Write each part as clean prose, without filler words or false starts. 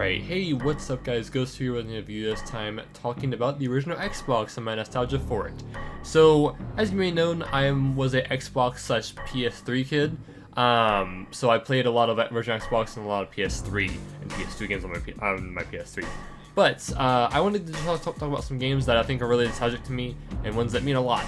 Alright, hey, what's up guys, Ghost here with a video this time talking about the original Xbox and my nostalgia for it. So, as you may know, I was a Xbox slash PS3 kid, so I played a lot of original Xbox and a lot of PS3 and PS2 games on my PS3. But, I wanted to talk about some games that I think are really nostalgic to me and ones that mean a lot.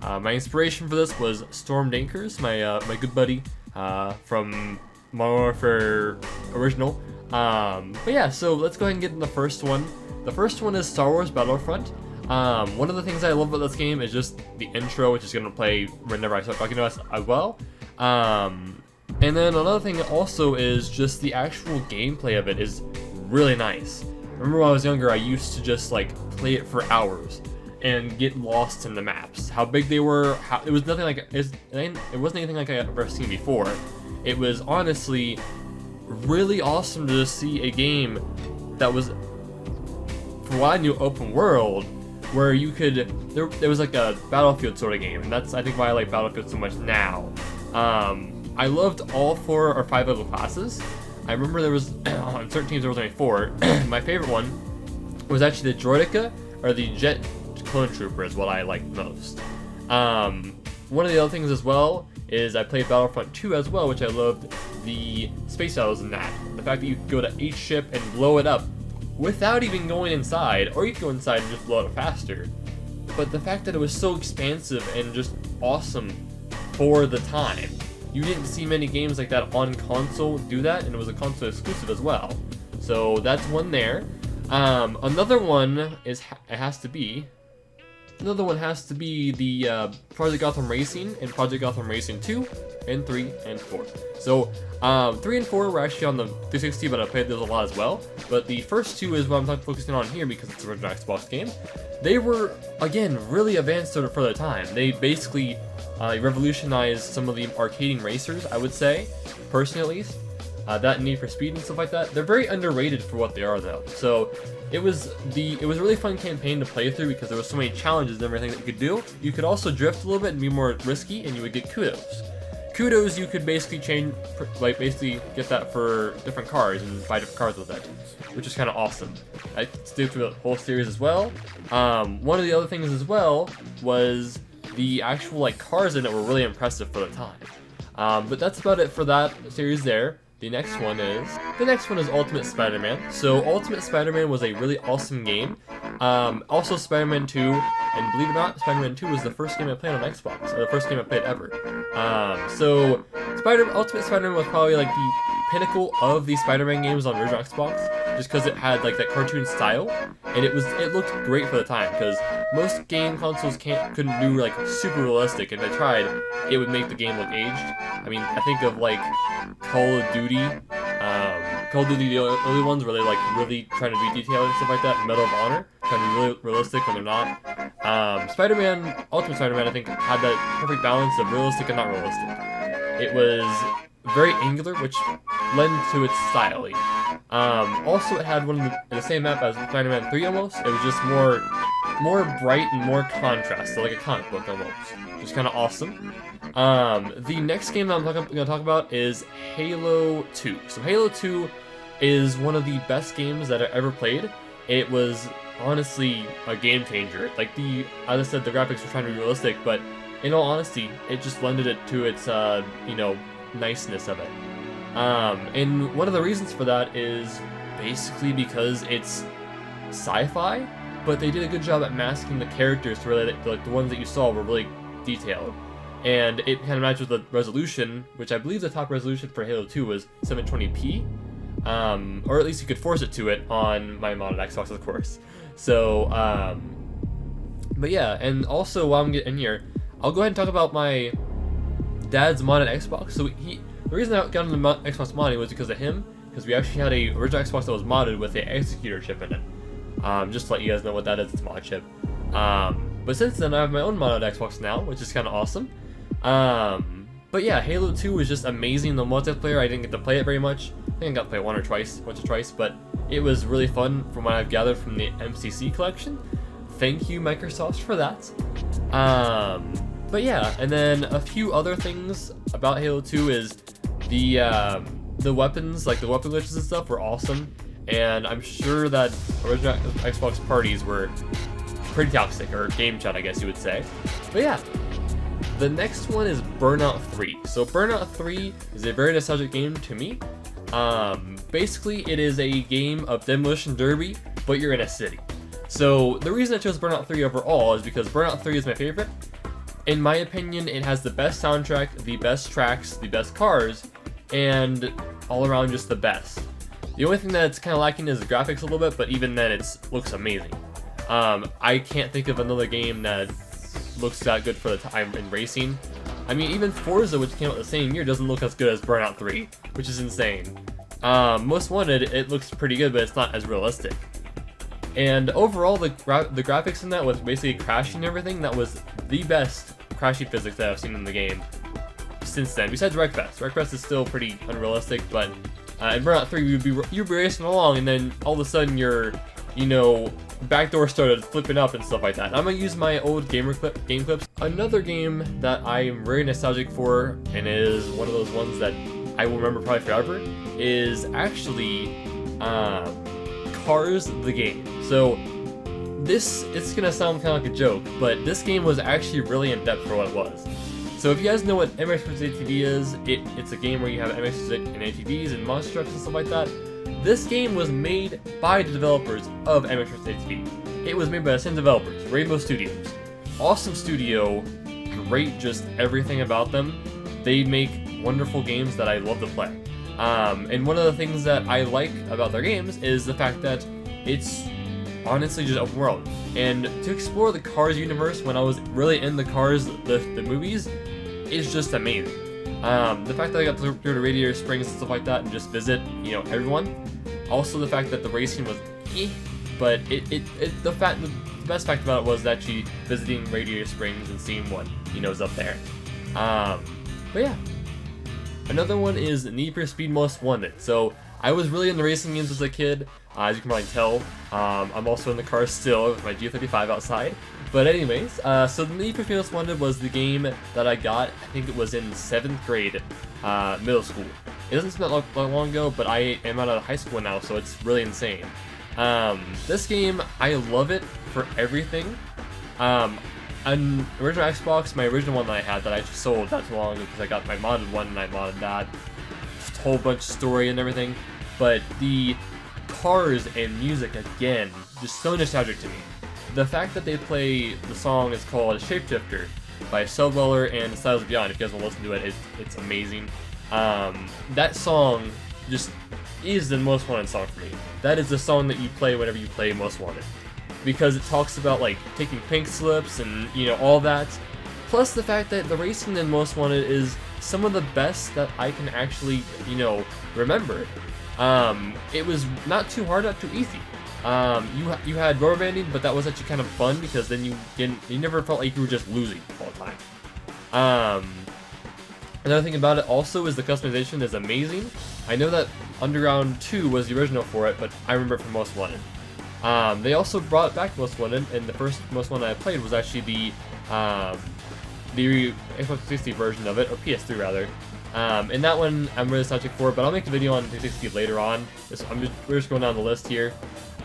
My inspiration for this was Storm Dankers, my good buddy from Modern Warfare Original. But yeah, so let's go ahead and get in the first one. The first one is Star Wars Battlefront. One of the things I love about this game is just the intro, which is going to play whenever I start talking about it as well. And then another thing also is just the actual gameplay of it is really nice. Remember when I was younger, I used to just like play it for hours and get lost in the maps. How big they were, it was nothing like it wasn't anything like I've ever seen before. It was honestly really awesome to just see a game that was, for what I knew, open world, where you could, there was like a Battlefield sort of game, and that's I think why I like Battlefield so much now. I loved all 4 or 5 of the classes. I remember there was, on certain teams there was only 4. My favorite one was actually the Droideka, or the Jet Clone Trooper is what I liked most. One of the other things as well is I played Battlefront 2 as well, which I loved the space battles in that. The fact that you could go to each ship and blow it up without even going inside, or you could go inside and just blow it up faster. But the fact that it was so expansive and just awesome for the time. You didn't see many games like that on console do that, and it was a console exclusive as well. So that's one there. Another one has to be the Project Gotham Racing and Project Gotham Racing 2 and 3 and 4. So 3 and 4 were actually on the 360, but I played those a lot as well. But the first 2 is what I'm focusing on here because it's an original Xbox game. They were, again, really advanced for their time. They basically revolutionized some of the arcading racers, I would say, personally at least. That Need for Speed and stuff like that. They're very underrated for what they are though. So it was a really fun campaign to play through because there was so many challenges and everything that you could do. You could also drift a little bit and be more risky, and you would get kudos. Kudos you could basically basically get that for different cars and buy different cars with it, which is kind of awesome. I stayed through the whole series as well. One of the other things as well was the actual cars in it were really impressive for the time. But that's about it for that series there. The next one is Ultimate Spider-Man. So Ultimate Spider-Man was a really awesome game. Also Spider-Man 2, and believe it or not, Spider-Man 2 was the first game I played on Xbox, or the first game I played ever. So Ultimate Spider-Man was probably like the pinnacle of the Spider-Man games on original Xbox, just because it had like that cartoon style, and it looked great for the time, because most game consoles couldn't do like super realistic, and if they tried, it would make the game look aged. I mean, I think of like Call of Duty, the early ones where they're like really trying to be detailed and stuff like that. Medal of Honor, trying to be really realistic when they're not. Ultimate Spider-Man, I think, had that perfect balance of realistic and not realistic. It was very angular, which lent to its styling. Also, it had one of the same map as Spider-Man 3 almost. It was just more bright and more contrast, so like a comic book almost, which is kind of awesome. The next game that I'm going to talk about is Halo 2. So Halo 2 is one of the best games that I ever played. It was honestly a game changer. Like as I said, the graphics were trying to be realistic, but in all honesty, it just lended it to its niceness of it. And one of the reasons for that is basically because it's sci-fi, but they did a good job at masking the characters to really, like the ones that you saw were really detailed. And it kind of matched with the resolution, which I believe the top resolution for Halo 2 was 720p. Or at least you could force it to it on my modded Xbox, of course. So, but yeah, and also while I'm getting here, I'll go ahead and talk about my dad's modded Xbox. So the reason I got into Xbox modding was because of him, because we actually had a original Xbox that was modded with an executor chip in it. Just to let you guys know what that is, it's a mod chip. But since then, I have my own modded Xbox now, which is kind of awesome. But yeah, Halo 2 was just amazing. The multiplayer, I didn't get to play it very much. I think I got to play it once or twice, but it was really fun from what I've gathered from the MCC collection. Thank you, Microsoft, for that. But yeah, and then a few other things about Halo 2 is the weapons, like the weapon glitches and stuff, were awesome. and I'm sure that original Xbox parties were pretty toxic, or game chat, I guess you would say. But yeah, the next one is Burnout 3. So Burnout 3 is a very nostalgic game to me. Basically, it is a game of Demolition Derby, but you're in a city. So the reason I chose Burnout 3 overall is because Burnout 3 is my favorite. In my opinion, it has the best soundtrack, the best tracks, the best cars, and all around just the best. The only thing that's kind of lacking is the graphics a little bit, but even then it looks amazing. I can't think of another game that looks that good for the time in racing. I mean, even Forza, which came out the same year, doesn't look as good as Burnout 3, which is insane. Most Wanted, it looks pretty good, but it's not as realistic. And overall, the graphics in that was basically crashing and everything. That was the best crashing physics that I've seen in the game since then. Besides Wreckfest. Wreckfest is still pretty unrealistic, but in Burnout 3, you'd be racing along, and then all of a sudden your, backdoor started flipping up and stuff like that. I'm gonna use my old game clips. Another game that I am very nostalgic for, and is one of those ones that I will remember probably forever, is actually Cars the game. So it's gonna sound kind of like a joke, but this game was actually really in depth for what it was. So if you guys know what MX vs ATV is, it's a game where you have MX and ATVs and monster trucks and stuff like that. This game was made by the developers of MX vs ATV. It was made by the same developers, Rainbow Studios. Awesome studio, great just everything about them. They make wonderful games that I love to play. And one of the things that I like about their games is the fact that it's honestly just open world. And to explore the Cars universe when I was really in the Cars, the movies, is just amazing. The fact that I got to go to Radiator Springs and stuff like that and just visit, everyone. Also the fact that the racing was but the best fact about it was actually visiting Radiator Springs and seeing what, is up there. But yeah. Another one is Need for Speed Most Wanted. So I was really into racing games as a kid, as you can probably tell. I'm also in the car still with my G35 outside. But anyways, so the Need for Speed Most Wanted was the game that I got, I think it was in 7th grade, middle school. It doesn't seem that long ago, but I am out of high school now, so it's really insane. This game, I love it for everything. An original Xbox, my original one that I had that I just sold not too long ago because I got my modded one and I modded that. Just a whole bunch of story and everything. But the cars and music, again, just so nostalgic to me. The fact that they play, the song is called Shapeshifter by Cellweller and Styles Beyond. If you guys want to listen to it, it's amazing. That song just is the Most Wanted song for me. That is the song that you play whenever you play Most Wanted. Because it talks about taking pink slips and all that. Plus the fact that the racing in Most Wanted is some of the best that I can actually remember. It was not too hard, not too easy. You had rubber banding, but that was actually kind of fun because then you never felt like you were just losing all the time. Another thing about it also is the customization is amazing. I know that Underground 2 was the original for it, but I remember it from Most Wanted. They also brought back Most Wanted, and the first Most Wanted I played was actually the Xbox 360 version of it, or PS3 rather. And that one I'm really nostalgic for, but I'll make a video on 360 later on. We're just going down the list here.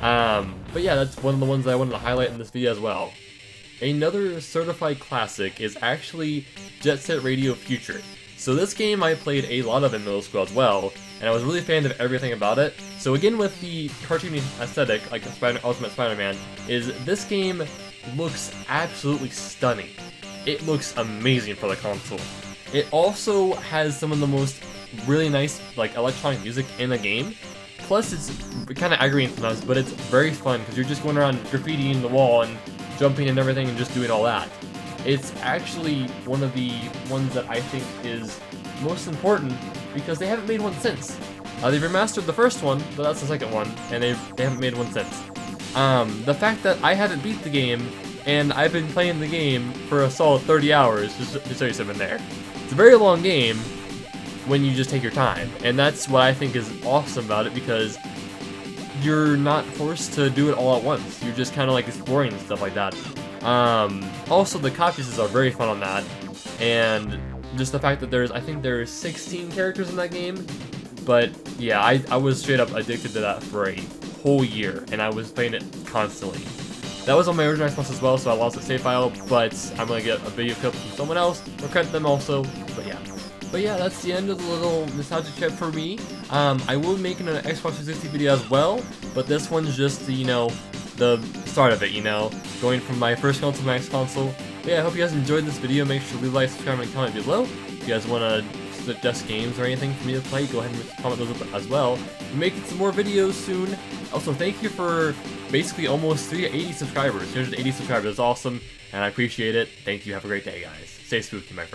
But yeah, that's one of the ones that I wanted to highlight in this video as well. Another certified classic is actually Jet Set Radio Future. So this game I played a lot of in middle school as well, and I was really a fan of everything about it. So again, with the cartoony aesthetic, like Ultimate Spider-Man, is this game looks absolutely stunning. It looks amazing for the console. It also has some of the most really nice electronic music in the game. Plus, it's kind of aggravating sometimes, but it's very fun because you're just going around graffitiing the wall and jumping and everything and just doing all that. It's actually one of the ones that I think is most important because they haven't made one since. They've remastered the first one, but that's the second one, and they haven't made one since. The fact that I haven't beat the game, and I've been playing the game for a solid 30 hours, just to show you something there. It's a very long game when you just take your time, and that's what I think is awesome about it because you're not forced to do it all at once. You're just kind of exploring and stuff like that. Also, the cop pieces are very fun on that, and just the fact that I think there's 16 characters in that game, But yeah, I was straight up addicted to that for a whole year, and I was playing it constantly. That was on my original Xbox as well, so I lost the save file, but I'm gonna get a video clip from someone else, or credit them also, but yeah. But yeah, that's the end of the little nostalgia trip for me. I will be making an Xbox 360 video as well, but this one's just the, the start of it, going from my first console to my next console. But yeah, I hope you guys enjoyed this video. Make sure to leave a like, subscribe, and comment below. If you guys want to suggest games or anything for me to play, go ahead and comment those as well. We're making some more videos soon. Also, thank you for basically almost 380 subscribers. 380 subscribers is awesome, and I appreciate it. Thank you. Have a great day, guys. Stay spooky, my friends.